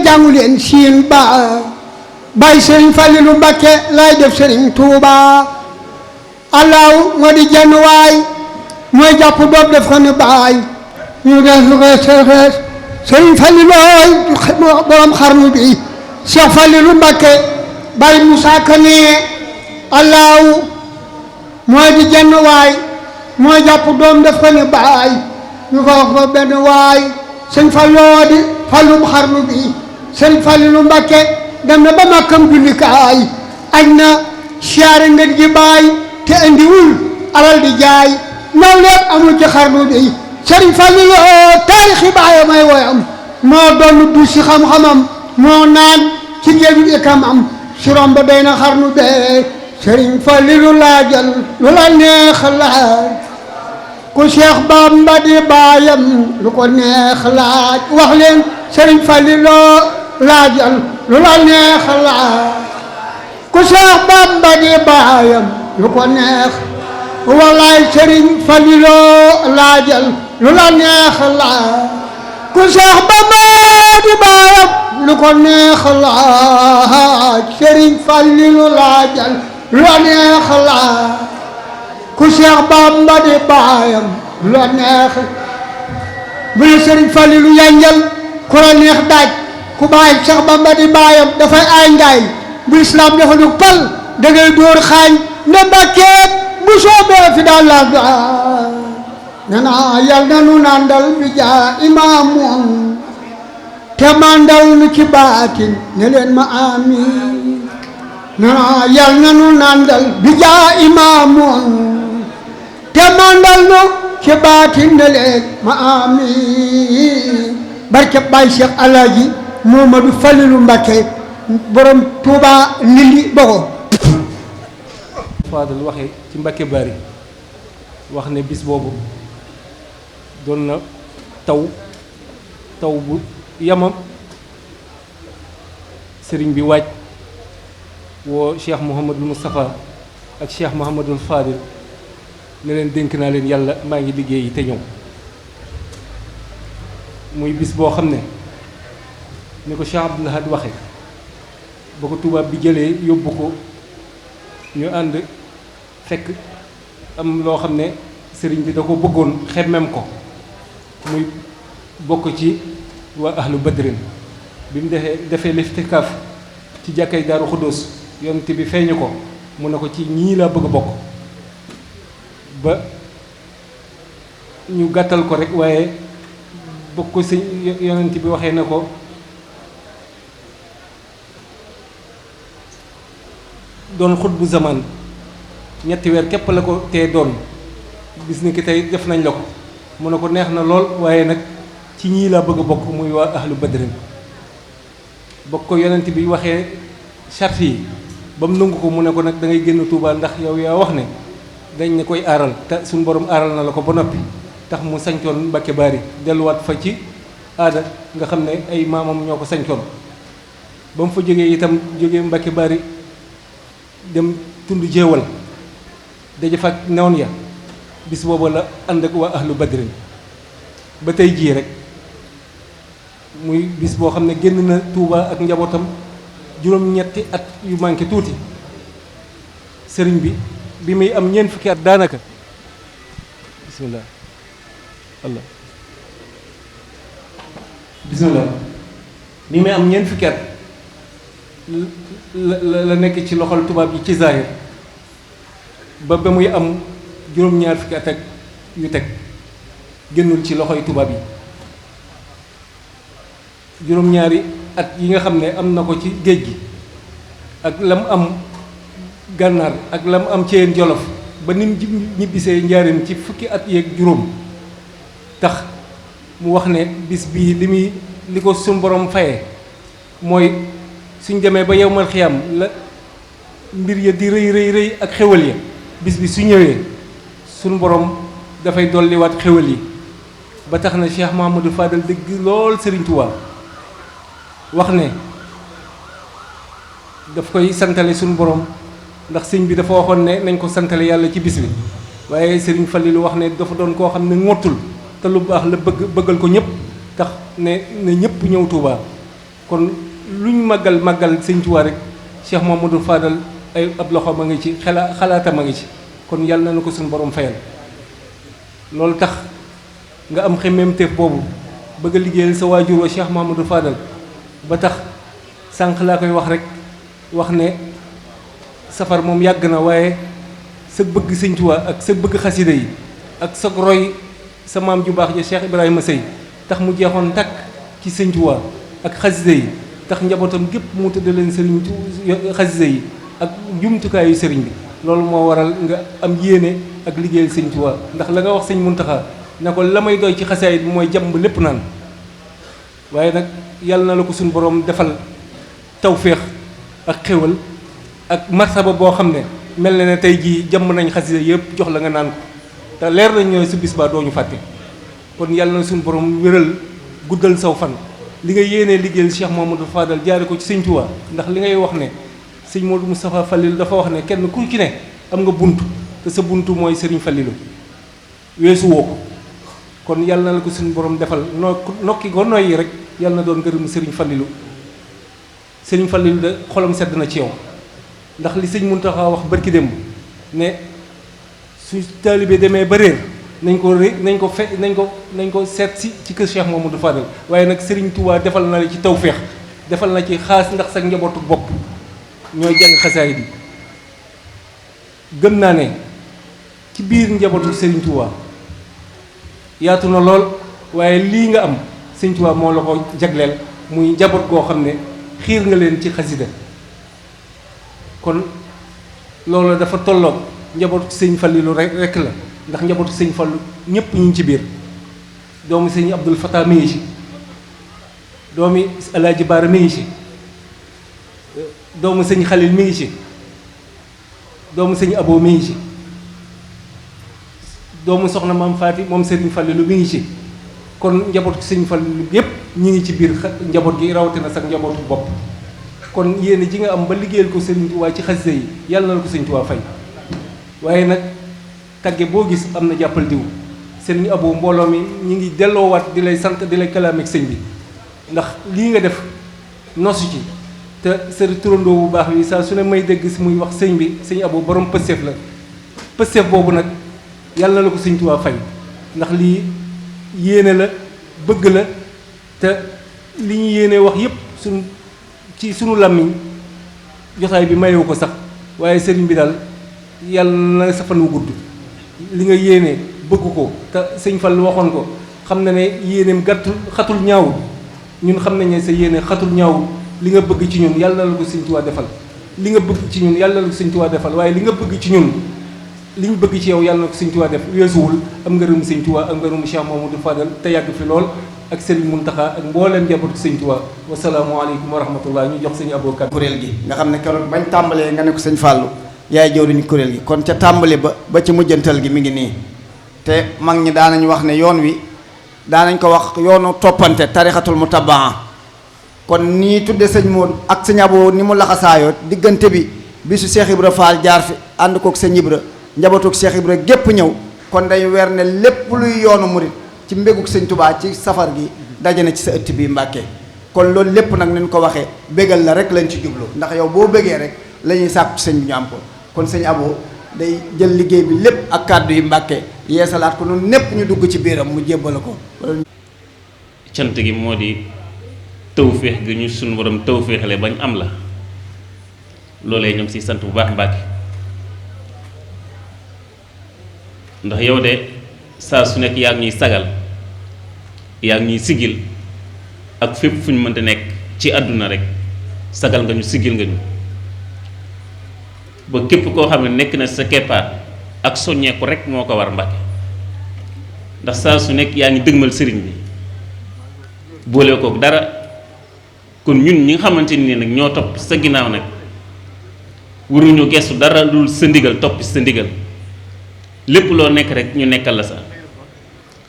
jàngu leen siin ba bàyyi sëriñ Falilu Mbakke lay def sëriñ Tuuba allahu moo di jenn waay mooy jàpp doob def ko ni baay ñu def lu koy seexees sëriñ Falilooy borom xarnu bi Cheikh Falilu Mbakke bàyyi Musaa Kane allahu mooy di jenn waay mooy jàpp doom def ko ni baay ñu ko wax ba benn waay sëñ Falloo di fallum xarnu bi sëñ Falilu Mbakke dem na ba makkam jullikaay añ na siyaare ngeen gi baay te indiwul alal di jaay naw lépp amul ci xarnu bi sëriñ Falilu taarixi baaya may woyam moo doon du si xam-xamam moo naan ci géeju ikamam si romb doy na xarnu bee sëriñ Falilu laajal lu la neex laaj ku Cheikh Bamba di baayam lu ko neex laaj wax leen sëriñ Falilu laajal lu la neex laaj ku Cheikh Bamba di baayam lu ko neex walaay sëriñ Falilu laajal lu la neex laaj ku Cheikh Bamba di baayam lu ko neex laaj sëriñ Falilu laajal lu la neex laaj ku Cheikh Bamba di baayam lu la neex bu la sëriñ Falilu yanjal ku la neex daaj ku bàyyi Cheikh Bamba di baayam dafay ay ngaay bu islam dafa du pal da ngay dóor xaañ ne Mbàkke bu soobee fi daal la nee naa yal na nu nandal bi jaa imaamoon te mandal nu ci baatin ne leen ma amiin nee naa yal na nu nandal bi jaa imaamoon te mandal nu ci baatin ne leen ma amiin barke Baay Cheikh Alaaji Mamadu Falilu Mbakke borom Tuuba Ndindi Bogo. Fadal waxee ci Mbakke Bari wax ne bis boobu doon na taw bu yamam sëriñ bi waaj woo Cheikh Mouhamadul Moustapha ak Cheikh Mouhamadul Fadil ne leen dénk naa leen yàlla maa ngi liggéey te ñëw muy bis boo xam ne ni ko Cheikh Abdoul Ahad waxe ba ko tubaab bi jëlee yóbbu ko ñu ànd fekk am loo xam ne sëriñ bi da ko bëggoon xemmem ko muy bokk ci waa ahlu badrin bi mu defee liftikaaf ci jàkkay Daaru Xuddoos yonent bi feeñu ko mu ne ko ci ñii laa bëgg a bokk ba ñu gàttal ko rek waaye bokk ko sëñ yonent bi waxee na ko doon xut bu zaman ñetti weer képp la ko tee doon bis ni ki tey def nañ la ko mu ne ko neex na lool waaye nag ci ñii laa bëgg a bokk muy waa ahlu badrin bokk ko yonent bi waxee charte yi ba mu nangu ko mu ne ko nag da ngay génn Tuubaa ndax yow yaa wax ne dañ ne koy aaral te suñu borom aaral na la ko ba noppi tax mu sañcoon Mbakke Bari delluwaat fa ci aada nga xam ne ay maamam ñoo ko sañcoon ba mu fa jógee itam jógee Mbakke Bari dem tund jéewal daje fa ak newoon ya bis booba la ànd ak waa ahlu badrin ba tey jii rek muy bis boo xam ne génn na Touba ak njabootam juróom-ñetti at yu manqué tuuti sëriñ bi muy am ñeent fukki at daanaka bismillah allah bismillah bi muy am ñeent fukki at la nekk ci loxol tubaab yi ci zahir ba muy am juróom-ñaar fukki at ak yu teg génnul ci loxoy tubaab yi juróom-ñaari at yi nga xam ne am na ko ci géej gi ak lam am gànnaar ak lam am ceyeen jolof ba nim ñibbisee njaareem ci fukki at yeeg juróom tax mu wax ne bis bii li ko suñ borom fayee mooy suñ demee ba yowmal xiyaam la mbir ya di rëy ak xewal ya bis bi su ñëwee suñ borom dafay dolliwaat xewal yi ba tax na Cheikh Mahamadou Fadal dëgg lool Serigne Touba wax ne daf koy santale suñu borom ndax sëñ bi dafa waxoon ne nañ ko santale yàlla ci bis bi waaye Serigne Fallilou wax ne dafa doon koo xam ne ngottul te lu baax la bëggal ko ñëpp tax ne ñëpp ñëw Touba kon luñ màggal sëñ Tuubaa rek Cheikh Mamadou Fadal ay ab loxoom a ngi ci xalaatam a ngi ci kon yàlla na ko suñu borom fayal loolu tax nga am xemmemteef boobu bëgg a liggéeyal sa waajur wa Cheikh Mamadou Fadal ba tax sànq laa koy wax rek wax ne safar moom yàgg na waaye sa bëgg sëñ Tuubaa ak sa bëgg xasida yi ak sa roy sa maam ju baax ja Cheikh Ibrahima Sey tax mu jeexoon takk ci sëñ Tuubaa ak xasida yi tax njabootam gépp mu tëdd leen sëriñ xasida yi ak jumtukaayu sëriñ bi loolu moo waral nga am yéene ak liggéeyal sëñ Tuubaa ndax la nga wax sëñ Muntaxa ne ko la may doy ci xasaayit bi mooy jàmb lépp naan waaye nag yàlla na la ko suñu borom defal tawféex ak xéwal ak martaba boo xam ne mel na ne tey jii jàmb nañ xasida yëpp jox la nga naan ko te leer nañ ñooy su bis baa doo ñu fàtte kon yàlla na suñu borom wéral guddal saw fan li nga yéenee liggéeyal Cheikh Mamadou Fadal jaare ko ci sëñ Tuubaa ndax li ngay wax ne sëñ Modou Moustapha Fallilu dafa wax ne kenn ku ci ne am nga bunt te sa buntu mooy sëriñ Fallilu weesu woo ko kon yàlla na la ko suñu borom defal nokki ko noyyi rek yàlla na doon gërëm sëriñ Fallilu de xolam sedd na ci yow ndax li sëñ Muntaxa wax barki démb ne su taalibe demee ba réer nañ ko seet si ci kër Cheikh Mamadou Fadal waaye nag sëriñ Touba defal na la ci tawféex defal na ci xaas ndax sa njabootu bopp ñooy jàng xasaay bi gëm naa ne ci biir njabootu sëriñ Touba yaatu na lool waaye lii nga am sëriñ Touba moo la ko jagleel muy njaboot goo xam ne xiir nga leen ci xasida kon loolu dafa tolloog njabootu sëñ Fallilu rek la ndax njabootu sëñ Fallu ñëpp ñu ngi ci biir doomu sëñ Abdul Fatah mi ngi ci doomi Alaaji Baara mi ngi ci doomu sëñ Xalil mi ngi ci doomu sëñ Abo mi ngi ci doomu soxna maam Faati moom sëriñ Fallilu mi ngi ci kon njabootu sëñ Fallilu yëpp ñi ngi ci biir njaboot gi rawatina sax njabootu bopp kon yéen ji nga am ba liggéeyal ko sëriñ Tuubaa ci xasida yi yàlla na la ko sëriñ Tuubaa fay waaye nag tagge boo gis am na jàppal diw sëriñ Abo mbooloo mi ñu ngi delloowaat di lay sant di lay kalaameek sëñ bi ndax lii nga def nosu ci te sëriñ turandoo bu baax bi saa su ne may dégg si muy wax sëñ bi sëñ Abo borom pësteef la pësteef boobu nag yàlla na la ko sëriñ Tuubaa fay ndax lii yéene la bëgg la te li ñu yéene wax yépp ci sunu làmmiñ jotaay bi mayewu ko sax waaye sëriñ bi daal yàlla na sa fan wu gudd li nga yéene bëgg ko te sëñ Fall waxoon ko xam na ne yéeneem xatul ñaawul ñun xam nañ ne sa yéene xatul ñaawul li nga bëgg ci ñun yàlla na la ko sëñ Tuubaa defal li nga bëgg ci ñun yàlla na la ko sëñ Tuubaa defal waaye li nga bëgg ci ñun li ñu bëgg ci yow yàlla na ko sëñ Tuubaa def weesuwul am ngërëm sëñ Tuubaa am ngërëm Cheikh Mamadou Fadal te yàgg fi lool ak Serigne Mountakha ak mbooleem njabootu sëñ Tuubaa wasalaamualeykum wa rahmatullah ñu jox sëñ avocat kuréel gi nga xam ne keroog bañ tàmbalee nga ne ko sëñ Fallou yaay jëwriñu kuréel gi kon ca tàmbali ba ci mujjantal gi mi ngi nii te mag ñi daanañ wax ne yoon wi daanañ ko wax yoonu toppante tarixatul mutabaa kon nii tudde sëñ Modou ak sëñ Abo ni mu laxasaayoo diggante bi bisu Cheikh Ibra Fall jaar fi ànd kook sëñ Ibra njabootuk Cheikh Ibra gépp ñëw kon day weer ne lépp luy yoonu murit ci mbéguk sëñ Touba ci safar gi daje na ci sa ëtt bi Mbàkke kon loolu lépp nag ni ñu ko waxee bégal la rek lañ ci jublu ndax yow boo bégee rek la ñuy sàkku ci sëñ bi ñu am ko kon sëñ Abo day jël liggéey bi lépp ak kàddu yi Mbàkke yeesalaat ko noonu népp ñu dugg ci biiram mu jébbal ko. cant gi moo di tawféex gi ñu suñu borom tawféexale bañ am la loolee ñoom si sant bu baax Mbàkke ndax yow de saa su nekk yaa ngi ñuy sagal yaa ngi ñuy sigil ak fépp fu ñu mënta nekk ci àdduna rek sagal nga ñu sigil nga ñu ba képp koo xam ne nekk na sa keppaar ak soññeeku rek moo ko war Mbàkke ndax saa su nekk yaa ngi dëgmal sëriñ bi boole kook dara kon ñun ñi nga xamante ni nag ñoo topp sa ginnaaw nag waruñu gestu dara dul sa ndigal topp sa ndigal lépp loo nekk rek ñu nekkal la sa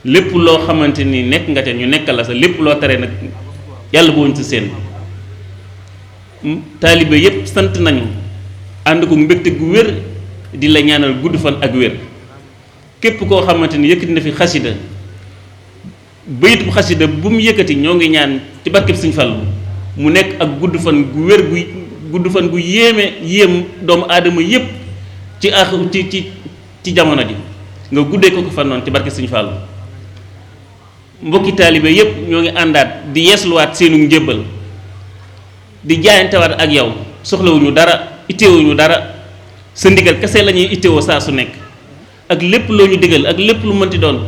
lépp loo xamante ni nekk nga te ñu nekkal la sa lépp loo tere nag yàlla boo ñu si seen taalibe yépp sant nañu ànd ko mbégte gu wér di la ñaanal gudd fan ak wér képp koo xamante ni yëkkati na fi xasida bayit bu xasida bu mu yëkkati ñoo ngi ñaan ci barkeb Sëñ Fallu mu nekk ak gudd fan gu wér gudd fan gu yéem doomu aadama yépp ci jamono ji nga guddee ko fan noonu ci barke Sëñ Fallu mbokki taalibe yépp ñoo ngi àndaat di yeesluwaat seenu njébbal di jaayantewaat ak yow soxlawuñu dara itteewuñu dara sa ndigal kese la ñuy ittewoo saa su nekk ak lépp loo ñu digal ak lépp lu mënti doon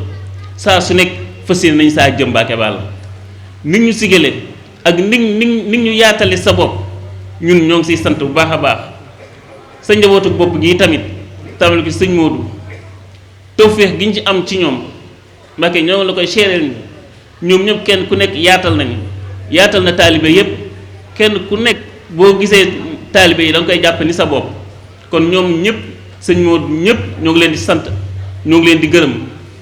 saa su nekk fas yéene nañ saa jëm Mbàkke Bàll nit ñu sigale ak nit ñu yaatale sa bopp ñun ñoo ngi siy sant bu baax a baax sa njabootu bopp gi tamit tamal ko sëñ Modou tawféex gi ñu ci am ci ñoom Mbàkke ñoo ngi la koy seereel ñoom ñëpp kenn ku nekk yaatal na taalibe yépp kenn ku nekk boo gisee taalibe yi da nga koy jàpp ni sa bopp kon ñoom ñëpp sëñ Modou ñëpp ñoo ngi leen di sant ñoo ngi leen di gërëm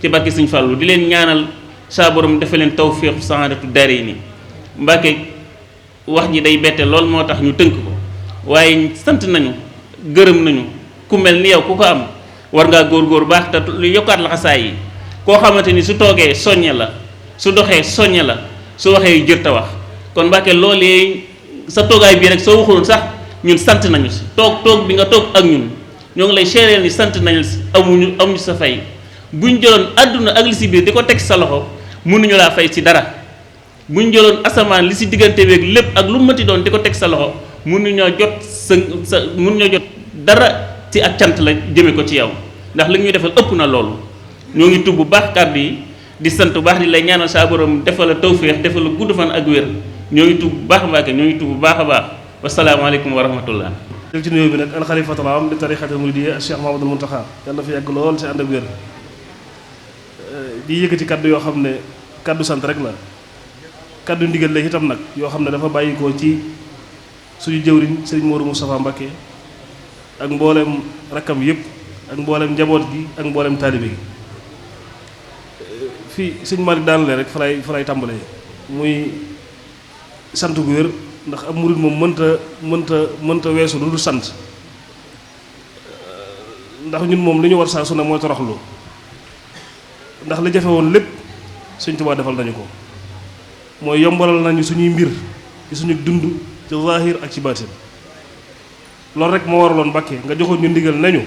ci barke Sëñ Fallu di leen ñaanal saa borom dafa leen tawféexu saadatu daarayni Mbàkke wax ji day bette lool moo tax ñu tënk ko waaye sant nañu gërëm nañu ku mel ni yow ku ko am war ngaa góor baax te lu yokkaat la xasaay yi koo xamante ni su toogee soññe la su doxee soññe la su waxee jër ta wax kon Mbàkke loolee sa toogaay bii rek soo waxuloon sax ñun sant nañu si toog bi nga toog ak ñun ñoo ngi lay seereel ni sant nañu si amuñu sa fay buñ jëloon àdduna ak li si biir di ko teg sa loxo mënuñu laa fay si dara buñ jëloon asamaan li si diggante beeg lépp ak lu mënti doon di ko teg sa loxo mënuñoo jot mënuñoo jot dara ci ak cant la jëme ko ci yow ndax li ñuy defal ëpp na loolu ñoo ngi tubb bu baax kàddu yi di sant bu baax di lay ñaanal saa borom defal la tawféex defal la gudd fan ak wér ñoo ngi tubb bu baax Mbàkke ñoo ngi tubb bu baax a baax wasalaamaaleykum wa rahmatullah. jël ci nuyoo bi nag alxalifatul aam di tarixatul muridiyya Cheikh Mahamadul Muntaxa yàlla fi yàgg lool ci ànd ak wér di yëkkati kaddu yoo xam ne kaddu sant rek la kaddu ndigal la itam nag yoo xam ne dafa bàyyikoo ci suñu jëwriñ sëriñ Modou Moustapha Mbacké ak mboolem rakkam yëpp ak mboolem njaboot gi ak mboolem taalibe gi fii sëñ Malick daanale rek fa lay tàmbalee muy sant gu wér ndax ab murid moom mënta weesu lu dul sant ndax ñun moom li ñu war saa su ne mooy toroxlu ndax li jafe woon lépp Sëñ Tuubaa defal nañu ko mooy yombalal nañu suñuy mbir ci suñu dund ci zahir ak ci baatin loolu rek moo waraloon Mbàkke nga joxoon ñu ndigal nañu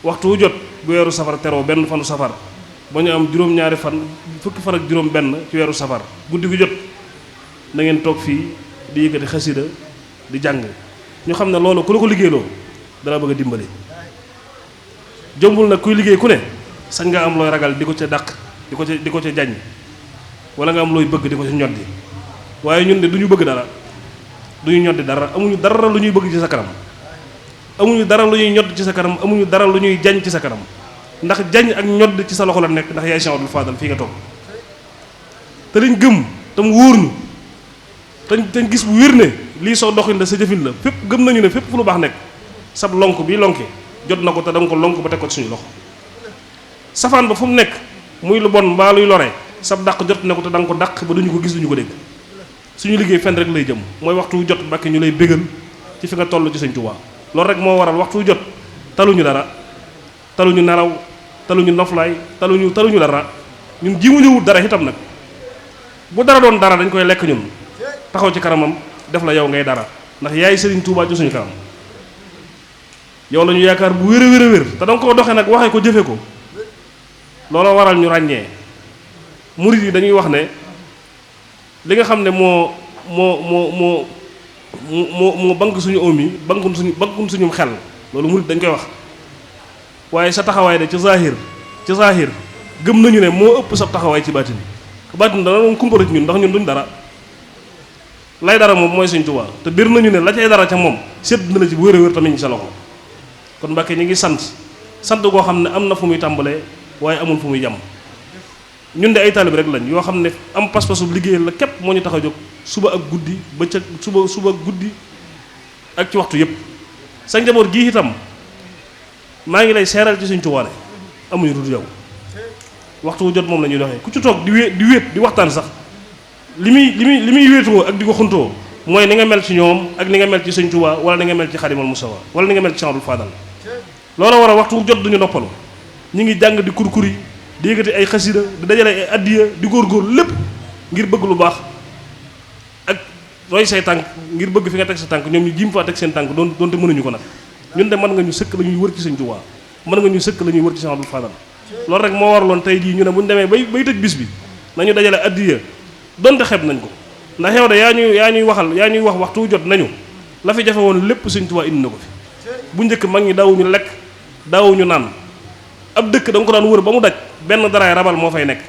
waxtu wu jot bu weeru safar teroo benn fanu safar ba ñu am juróom-ñaari fan fukki fan ak juróom benn ci weeru safar guddi gu jot na ngeen toog fii di yëkkati xasida di jàng ñu xam ne loolu ku la ko liggéeyloo dala bëgg a dimbali jombul nag kuy liggéey ku ne sañ nga am looy ragal di ko ca dàq di ko ca jañ wala nga am looy bëgg di ko ca ñoddi waaye ñun de du ñu bëgg dara du ñu ñoddi dara amuñu dara lu ñuy bëgg ci sa kanam amuñu dara lu ñuy ñodd ci sa kanam amuñu dara lu ñuy jañ ci sa kanam ndax jañ ak ñodd ci sa loxo la nekk ndax yaay Cheikh Abdoul Fadal fii nga toog te liñ gëm tam wóor ñu te gis bu wér ne lii soo doxin la sa jëfin la fépp gëm nañu ne fépp fu lu baax nekk sab lonk bii lonke jot na ko te danga ko lonk ba teg ko ci suñu loxo safaan ba fu mu nekk muy lu bon mbaa luy lore sab dàq jot na ko te danga ko dàq ba duñu ko gis duñu ko dégg suñu liggéey fenn rek lay jëm mooy waxtu wu jot Mbàkke ñu lay bégal ci fi nga toll ci Sëñ Tuubaa loolu rek moo waral waxtu wu jot taluñu dara taluñu nelaw taluñu noflaay taluñu dara ñun ji mu ñëwut dara itam nag bu dara doon dara dañ koy lekk ñun taxaw ci kanamam def la yow ngay dara ndax yaay Sëriñ Tuubaa ci suñu kanam yow la ñu yaakaar bu wér a wér a wér te danga ko doxee nag waxee ko jëfe ko looloo waral ñu ràññee murid yi dañuy wax ne li nga xam ne moo bank suñu oom yi bankum suñu xel loolu murid dañ koy wax waaye sa taxawaay de ci zahir gëm nañu ne moo ëpp sa taxawaay ci baatin dana moom kumpara ci ñun ndax ñun duñ dara lay dara moom mooy Sëñ Tuubaa te bir nañu ne la cay dara ca moom sedd na la ci bu wér a wér tamit ci sa loxo kon Mbàkke ñu ngi sant goo xam ne am na fu muy tàmbalee waaye amul fu muy jàmm ñun de ay taalib rek lañ yoo xam ne am pas-pasu liggéey la képp moo ñu tax a jóg suba ak guddi bëccëg suba guddi ak ci waxtu yépp sa njaboot gii itam maa ngi lay seeral ci Sëñ Tuubaa amuñu dul yow waxtu wu jot moom la ñuy doxee ku ci toog di wéet di waxtaan sax li muy wéetoo ak di ko xuntoo mooy ni nga mel ci ñoom ak ni nga mel ci Sëñ Tuubaa wala ni nga mel ci Xaadimal Mustafa wala ni nga mel ci Cheikh Abdoul Fadal loolu war a waxtu wu jot duñu noppalu ñu ngi jàng di kurkuri di yëkkati ay xasida di dajale ay addiya di góorgóor lépp ngir bëgg lu baax ak roy say tànk ngir bëgg fi nga teg sa tànk ñoom ñu jiim faa teg seen tànk doonte mënuñu ko nag ñun de mën nga ñu sëkk la ñuy wër ci Sëñ Tuubaa mën nga ñu sëkk la ñuy wër ci Cheikh Abdoul Fadal loolu rek moo waraloon tey jii ñu ne bu ñu demee bay tëj bis bi nañu dajale addiya donte xeeb nañ ko ndax yow de yaa ñuy wax waxtu jot nañu la fi jafe woon lépp Sëñ Tuubaa indi na ko fi bu njëkk mag ñi daawuñu lekk daawuñu naan ab dëkk da nga ko daan wër ba mu daj benn daraay rabal moo fay nekk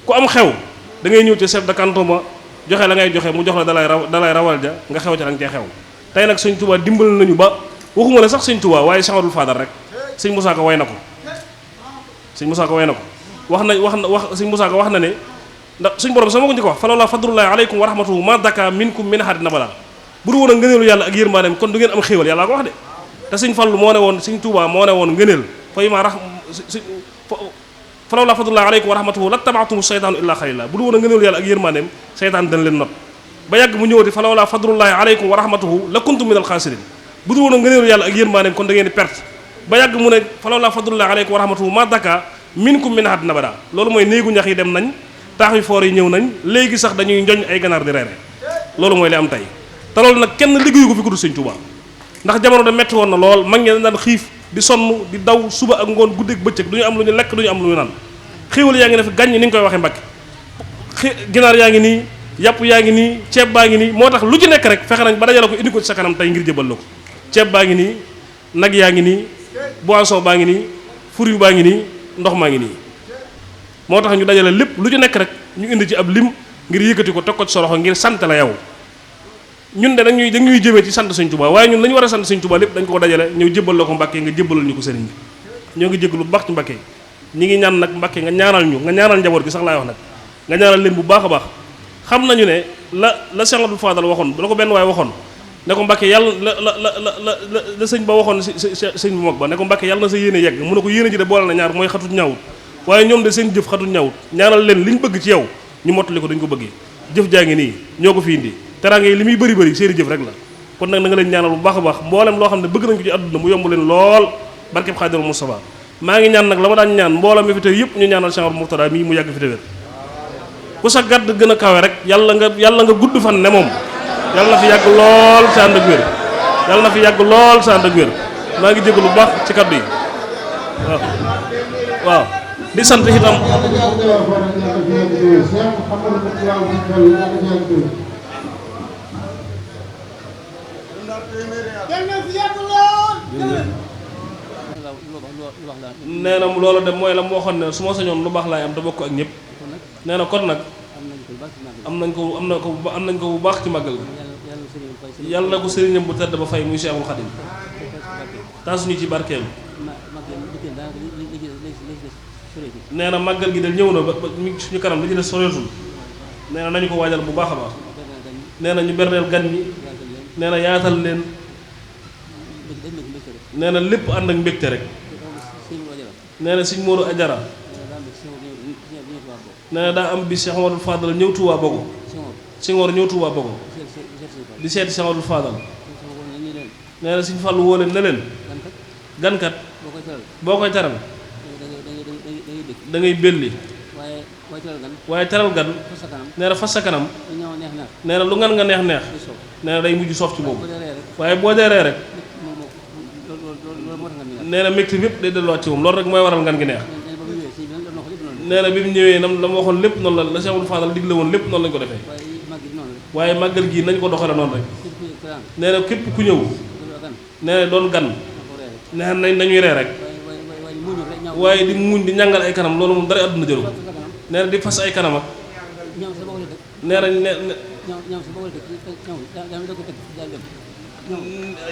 ku am xew da ngay ñëw ci chef de canton ba joxe la ngay joxe mu jox la dalay rawal ja nga xew ca da nga cee xew tey nag Sëñ Tuubaa dimbal nañu ba waxuma la sax Sëñ Tuubaa waaye Cheikh Abdoul Fadal rek Sëñ Musaa Ka way na ko Sëñ Musaa Ka way na ko Sëñ Musaa Ka wax na ne ndax suñ borom sama ko njëkk wax fa lawlaa fadlullaahi aleykum wa rahmatuhu ma daka minkum min ahadin abada bu du woon a ngëneelu yàlla ak yërmaandeem kon du ngeen am xéewal yàlla ko wax de te Sëñ Fallu moo ne woon Sëñ Tuubaa moo ne woon ngëneel fa lawlaa fadlullaahi aleykum wa rahmatuhu lattaba'tumu seytaanu illaa xaliila bu du woon a ngëneelu yàlla ak yërmaandeem seytaan dañ leen not ba yàgg mu ñëwati fa lawlaa fadlullaahi aleykum wa rahmatuhu la kuntum minal xaasiriin bu du woon a ngëneelu yàlla ak yërmaandeem kon da ngeen di perte ba yàgg mu ne fa lawlaa fadlullaahi aleykum wa rahmatuhu ma daka minkum min ahadin abada loolu mooy néegu ñax yi dem nañ taax yu foor yi ñëw nañ léegi sax dañuy njoñ ay ganaar di reere loolu mooy li am tey te loolu nag kenn liggéeyu ko fi ku dul Sëñ Tuubaa ndax jamono da metti woon na lool mag ñi dañ daan xiif di sonn di daw suba ak ngoon guddeeg bëccëg du ñu am lu ñu lekk du ñu am lu ñu naan xéewal yaa ngi ne fi gàññ ni nga koy waxee Mbàkke ginaar yaa ngi nii yàpp yaa ngi nii ceeb baa ngi nii moo tax lu ci nekk rek fexe nañ ba dajale ko indi ko ci sa kanam tey ngir jëbal la ko ceeb baa ngi nii nag yaa ngi nii boisson baa ngi nii fruit baa ngi nii ndox maa ngi nii moo tax ñu dajale lépp lu ci nekk rek ñu indi ci ab lim ngir yëkkati ko teg ko ci sa loxo ngir sant la yow ñun de dañuy jëmee ci sant Sëñ Tuubaa waaye ñun lañu war a sant Sëñ Tuubaa lépp dañ ko dajale ñëw jébbal la ko Mbàkke nga jébbalal ñu ko sëriñ bi ñoo ngi jéggalu bu baax ci Mbàkke ñi ngi ñaan nag Mbàkke nga ñaanal njaboot gi sax laay wax nag nga ñaanal leen bu baax a baax xam nañu ne la Cheikh Abdoul Fadal waxoon la ko benn waaye waxoon ne ko Mbàkke yàlla la sëñ ba waxoon sëñ bu mag ba ne ko Mbàkke yàlla na sa yéene yegg mu ne ko yéene ji de boole na ñaar mooy xatut ñaawut waaye ñoom de seen jëf xatut ñaawut ñaanal leen liñ bëgg ci yow ñu mottali ko dañ ko bëggee jëf jaa ngi nii ñoo ko fi indi teraanga yi li muy bëri bëri seeni jëf rek la kon nag na nga leen ñaanal bu baax a baax mboolem loo xam ne bëgg nañ ko ci àdduna mu yomb leen lool barkeb Xaadimu Mustafaa maa ngi ñaan nag la ma daan ñaan mboolem mi fi tey yëpp ñu ñaanal Cheikh Mourtada mii mu yàgg fi te wér ku sa gàdd gën a kawe rek yàlla nga gudd fan ne moom yàlla na fi yàgg lool sa ànd ak wér yàlla na fi yàgg lool sa ànd ak wér maa ngi jégg lu baax ci kaddu yi waaw di sant itam nee na loolu de mooy la mu waxoon ne su ma sañoon lu baax laay am te bokk ak ñëpp nee na kon nag am nañ ko bu baax ci màggal gi yàlla na ko sëriñam bu tedd ba fay muy Cheikhul Khadim taasuñu ci barkeem nee na màggal gi de ñëw na ba suñu kanam li ci des soreetul nee na nañu ko waajal bu baax a baax nee na ñu berneel gan ñi nee na yaatal leen nee na lépp ànd ak mbégte rek nee na Sëñ Moodu Ajara nee na daa am bis Cheikh Amadou Fadal ñëw Tuubaa Bogo Senghor ñëw Tuubaa Bogo di seeti Cheikh Amadou Fadal nee na Sëñ Fallu woo leen ne leen gankat boo koy teral da ngay belli waaye teral gan nee na fas sa kanam nee na lu ngan nga neex neex nee na day mujj soof ci boobu waaye boo dee ree rek nee na mbégte bépp day delluwaat ci moom loolu rek mooy waral ngan gi neex nee na bi mu ñëwee nam la ma waxoon lépp noonu la Cheikh Abdoul Fadal digle woon lépp noonu lañu ko defee waaye màggal gii nañ ko doxale noonu rek nee na képp ku ñëw nee na doon gan nee na nañuy ree rek waaye di muñ di ñàngal ay kanam loolu moom dara àdduna jëru ko nee na di fas ay kanam ak nee na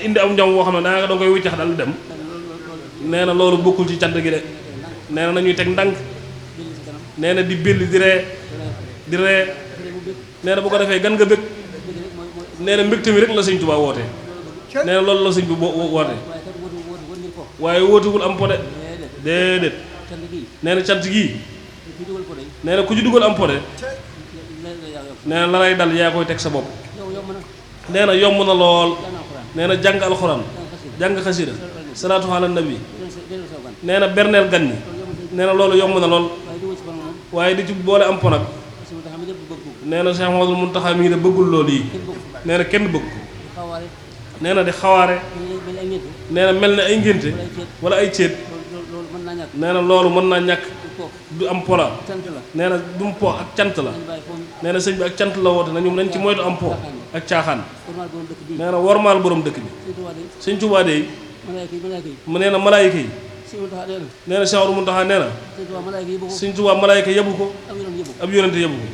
indi am ñoom woo xam ne daanaka danga koy wiccax dal dem nee na loolu bokkul ci cant gi de nee na nañuy teg ndànk nee na di belli di ree nee na bu ko defee gan nga bëgg nee na mbégte mi rek la Sëñ Tuubaa woote nee na loolu la sëñ bi woote waaye wootewul am po de déedéet nee na cant gii nee na ku ci dugal am po de nee na la lay dal yaa koy teg sa bopp nee na yomb na lool nee na jàng alxuraan jàng xasida salaatu ala nabi nee na berneel gan ñi nee na loolu yomb na lool waaye di ci boole am po nag nee na Cheikh Mouhamadoul Mountakha mii de bëggul loolu yi. nee na kenn bëgg ko. nee na di xawaare. nee na mel ne ay ngénte wala ay céet. nee na loolu mën naa ñàkk. du am po la. nee na du mu po ak cant la. nee na sëñ bi ak cant la woote nañu nañ ci moytu am po ak caaxaan. nee na wormaal borom dëkk bi. sëñ Tuubaa de mu nee na malaayika yi. nee na Cheikh Mouhamadoul Mountakha nee na. sëñ Tuubaa malaayika yebu ko. ab yonente yebu ko.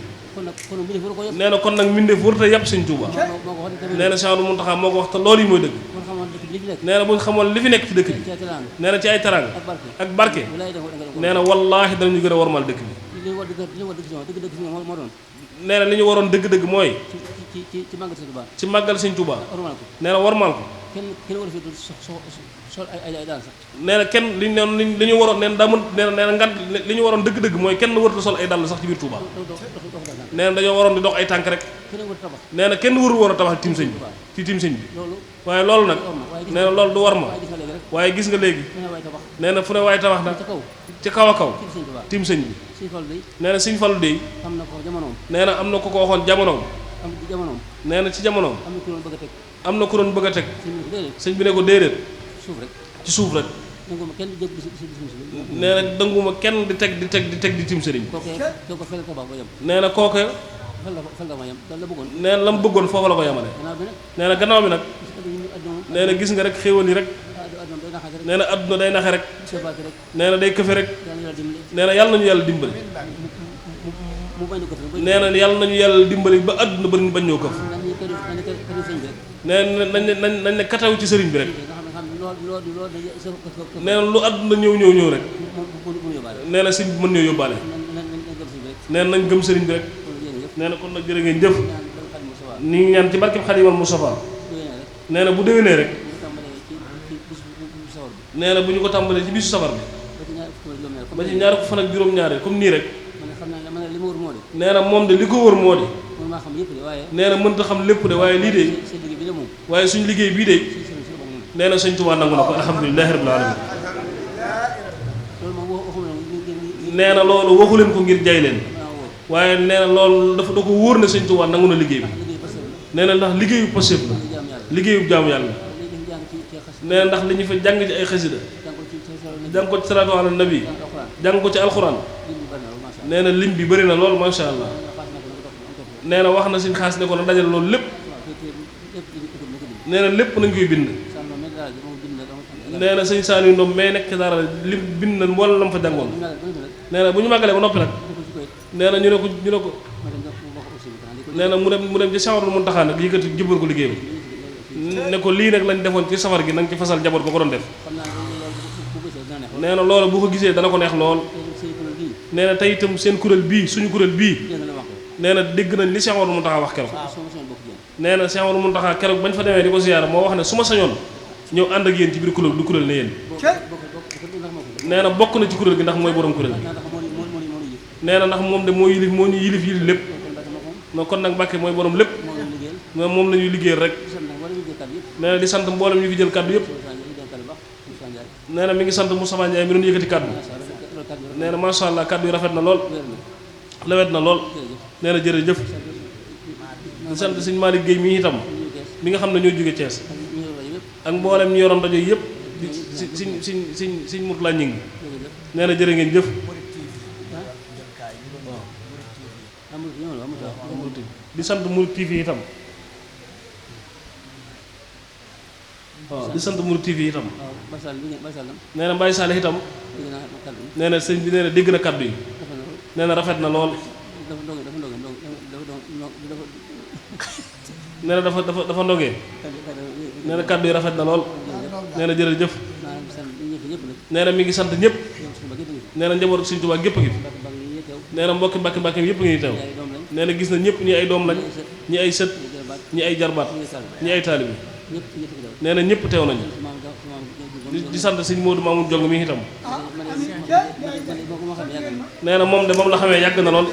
nee na kon nag mbindeef warut a yàpp sëñ Tuubaa. nee na Cheikh Mouhamadoul Mountakha moo ko wax te loolu yi mooy dëgg. nee na bu ñu xamoon li fi nekk ci dëkk bi. nee na ci ay teraanga ak barke. nee na wallaahi danañu gën a warmal dëkk bi. nee na li ñu waroon dëgg-dëgg mooy. ci màggal sëñ Tuubaa. nee na warmal ko. nee na kenn li ñu waroon nee na daa mën nee na ngant li ñu waroon dëgg-dëgg mooy kenn warut a sol ay dàll sax ci biir Tuubaa. nee na dañoo waroon di dox ay tànk rek. nee na kenn warul woon a tabax tim sëñ bi ci tim sëñ bi. waaye loolu nag nee na loolu du war ma waaye gis nga léegi nee na fu ne waaye tabax na ci kaw a kaw tim sëñ bi. nee na sëñ Fallu dey nee na am na ko waxoon jamonoom. nee na ci jamonoom am na ku doon bëgg a teg sëñ bi ne ko déedéet ci suuf rek. nee na danguma kenn di teg di tim sëriñ. nee na kooke nee na la mu bëggoon foofu la ko yemale. nee na gannaaw bi nag nee na gis nga rek xéewal yi rek. nee na adduna day naxe rek. nee na day këfe rek. nee na yàlla nañu yàlla dimbali. nee na yàlla nañu yàlla dimbali ba adduna ba bañ ñoo këf. nee na nañ ne kataw ci sëriñ bi rek. nee na lu adduna ñëw rek. nee na sëñ bi mën ñoo yóbbaale. nee na nañ gëm sëriñ bi rek. nee na kon nag jërë ngeen jëf. ni ngi ñaan ci barkeb Xaadimal Mustafaa. nee na bu déwénee rek. nee na bu ñu ko tàmbalee ci bisu safar bi. ba ci ñaar fan ak juróom-ñaari comme nii rek. nee na moom de li ko wër moo di. nee na mënta xam lépp de waaye lii de. waaye suñu liggéey bii de. nee na sëñ Tuubaa nangu na ko alhamdulilahi rabbil alamin. nee na loolu waxu leen ko ngir jay leen. waaye nee na loolu dafa da ko wóor ne sëñ Tuubaa nangu na liggéey bi. nee na ndax liggéeyu Pastef la. liggéeyu jaamu yàlla. nee na ndax li ñu fa jàng ci ay xasida jàng ko ci salaatu ala nabi jàng ko ci alxuraan. nee na lim bi bëri na lool macha allah. nee na wax na suñ xaas ne ko na dajal loolu lépp. nee na lépp nañ koy bind. nee na sëñ Saliou Ndom mais nekk dara lim bind na wala lam fa jàngoon. nee na bu ñu màggalee ba noppi nag. nee na ñu ne ko nee na mu dem ci Cheikh Mouhamadoul Mountakha nag yëkkati jëbbal ko liggéeyam. ne ko lii nag lañ defoon ci safar gi na nga ci fasal jaboot ba ko doon def. nee na loolu bu ko gisee dana ko neex lool. nee na tey itam seen kuréel bii suñu kuréel bii. nee na dégg nañ li Cheikh Mouhamadoul Mountakha wax keroog. nee na Cheikh Mouhamadoul Mountakha keroog bañ fa demee di ko ziyaara moo wax ne su ma sañoon ñëw ànd ak yéen ci biir kuréel du kuréel ne yéen. nee na bokk na ci kuréel gi ndax mooy borom kuréel gi. nee na ndax moom de moo yilif moo ñu yilif lépp. non kon nag Mbàkke mooy borom lépp. moom la ñuy liggéeyal rek. nee na di sant mboolem ñu fi jël kaddu yëpp. nee na mi ngi sant Moustapha Ndiaye mi doon yëkkati kaddu. nee na macha allah kaddu yi rafet na lool. lewet na lool. nee na jërëjëf. di sant sëñ Malick Guèye mii itam mi nga xam ne ñoo jóge Thiès. ak mboolem ñu yoroon rajo yi yëpp. siñ Mourtala Ñing nee na jërë ngeen jëf. di sant Mouride TV itam. waaw di sant Mouride TV itam. nee na Baye Saleh itam. nee na sëñ bi nee na dégg na kaddu yi. nee na rafet na lool. nee na dafa ndogee. nee na kaddu yi rafet na lool. nee na jërëjëf. nee na mi ngi sant ñëpp. nee na njabootu Sëñ Tuubaa gépp a ngi fi. nee na mbokki mbàkki yëpp ngi teew. nee na gis na ñëpp ñi ay doom lañ ñi ay sët ñi ay jarbaat ñi ay taalibi. nee na ñëpp teew nañu. di sant sëñ Modou Mamoun Jong mi itam. nee na moom de moom la xamee yàgg na lool.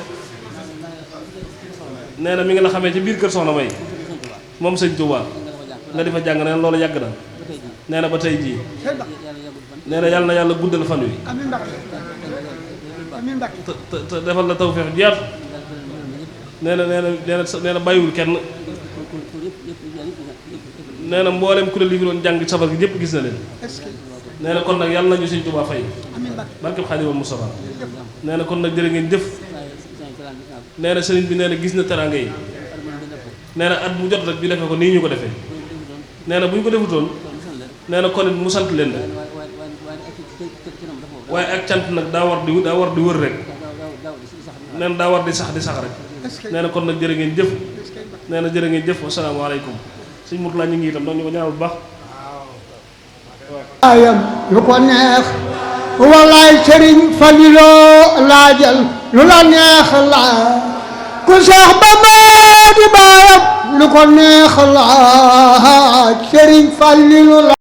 nee na mi ngi la xamee ci biir kër Soxna May moom Sëñ Tuubaa nga di fa jàng nee na loolu yàgg na. nee na ba tey jii. nee na yàlla na yàlla guddal fan wi. te defal la tawfeex jiyaat. nee na bàyyiwul kenn nee na mboolem kuréel yi fi doon jàng safar gi ñëpp gis na leen nee na kon nag yàlla nañu Sëñ Tuubaa fay barkeb Xaadimu Mustafaa nee na kon nag jërë ngeen jëf nee na sëriñ bi nee na gis na teraanga yi nee na at mu jot rek bi defee ko nii ñu ko defee nee na bu ñu ko defutoon nee na kon it mu sant leen rek waaye ak cant nag daa war di wër rek nee na daa war di sax rek nee na kon nag jërë ngeen jëf nee na jërë ngeen jëf wasalaamaaleykum sëñ Murtala ñu ngi itam donc ñu ko ñaanal bu baax ayam lu ko neex wallaay sëriñ Faliloo laajal lu la neex la ku Seex Bamba di baayam lu ko neex la sëriñ Falilu